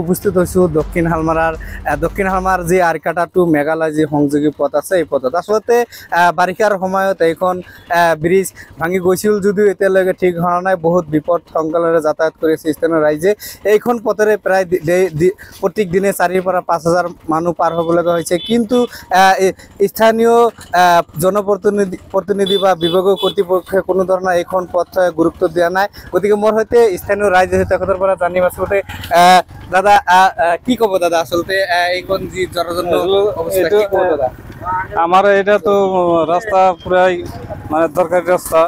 উপস্থিত হয়েছো দক্ষিণ হালমাৰ যে আৰকাটা টু মেঘালয় যে সংযোগী পথ আছে এই পথত আসলতে বাৰিষাৰ সময়ত এইখন ব্ৰিজ ভাঙি গৈছিল যদিও এতিয়ালৈকে ঠিক হোৱা নাই। বহুত বিপদ সংকলেৰে যাতায়াত কৰি আছে স্থানীয় ৰাইজে। এইখন পথেৰে প্ৰায় প্ৰত্যেক দিনে 4,000 পৰা 5,000 মানুহ পাৰ হ'ব লগা হৈছে, কিন্তু স্থানীয় জনপ্ৰতিনিধি বা বিভাগীয় কৰ্তৃপক্ষে কোনো ধৰণৰ এইখন পথ গুৰুত্ব দিয়া নাই। গতিকে মোৰ সৈতে স্থানীয় ৰাইজ আছে, তেখেতৰ পৰা জানিম। আচলতে দাদা কি ক'ব দাদা, আচলতে এইখন যি জনজন্য অৱস্থা কি ক'ব দাদা? আমার এটা তো রাস্তা পুরাই মানে দরকারি রাস্তা,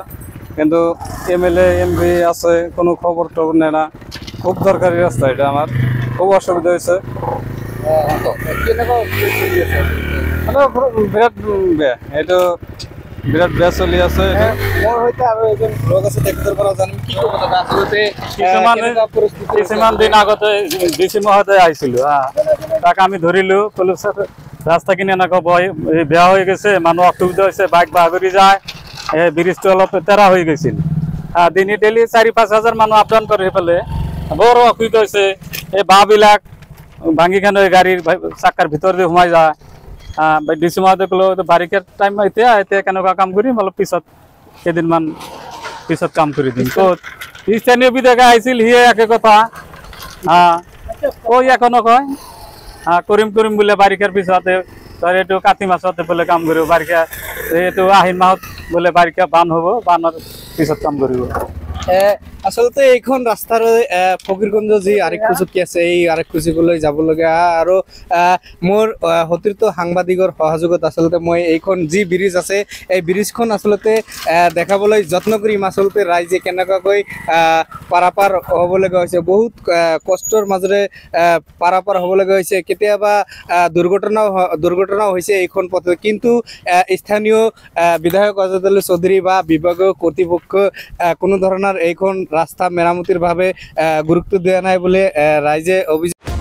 কিন্তু এমএলএ এমপি আছে কোনো খবর টবর নেয় না। খুব দরকারি রাস্তা, এটা আমার খুব অসুবিধা হয়েছে। বিরাট বেয়া, এটা বিরাট বেয়া চলি আছে। মোৰ সৈতে আৰু এজন লোক আছে, তেখেতৰ পৰা জানিম কি ক'ব দাদা। আচলতে কিছুমান দিন আগতে ডিসি মহোদয় আহিছিল, তাক আমি ধরিলো, কলো রাস্তাখিনি এনেকুৱা বেয়া হৈ গৈছে, মানুহ অসুবিধা হৈছে, বাইক বাগৰি যায়, এই ব্ৰিজটো অলপ তেৰা হৈ গৈছিল। দিনে ডেইলি 4-5 হাজাৰ মানুহ আপ ডাউন কৰে, সেইফালে বৰ অসুবিধা হৈছে। এই বাঁহবিলাক ভাঙি কেনে গাড়ীৰ চাকাৰ ভিতৰত দি সোমাই যায়। ডিচি মহোদয় ক'লো বাৰিষাৰ টাইম, এতিয়া কেনেকুৱা কাম কৰিম, অলপ পিছত কেইদিনমান পিছত কাম কৰি দিম। ক'ত স্থানীয় বিধায়ক আহিছিল, সিয়ে একে কথা কৈ এখনো কয় কৰিম বোলে বাৰিষাৰ পিছতে, এইটো কাতি মাছতে বোলে কাম কৰিব, বাৰিষা এইটো আহিন মাহত বোলে বাৰিষা বান হ'ব, বানৰ পিছত কাম কৰিব। আচলতে এইখন ৰাস্তাৰ ফকীৰগঞ্জ যি আৰক্ষী চকী আছে, এই আৰক্ষী চকীলৈ যাবলগীয়া আৰু মোৰ সতীৰ্থ সাংবাদিকৰ সহযোগত আচলতে মই এইখন যি ব্ৰিজ আছে এই ব্ৰিজখন আচলতে দেখাবলৈ যত্ন কৰিম। আচলতে ৰাইজে কেনেকুৱাকৈ পাৰাপাৰ হ'বলগীয়া হৈছে, বহুত কষ্টৰ মাজেৰে পাৰাপাৰ হ'বলগীয়া হৈছে। কেতিয়াবা দুৰ্ঘটনাও হৈছে এইখন পথত, কিন্তু স্থানীয় বিধায়ক অজয় চৌধুৰী বা বিভাগীয় কৰ্তৃপক্ষ কোনো ধৰণৰ এইখন ৰাস্তা মেৰামতিৰ বাবে গুৰুত্ব দিয়া নাই বুলি ৰাইজে অভিযোগ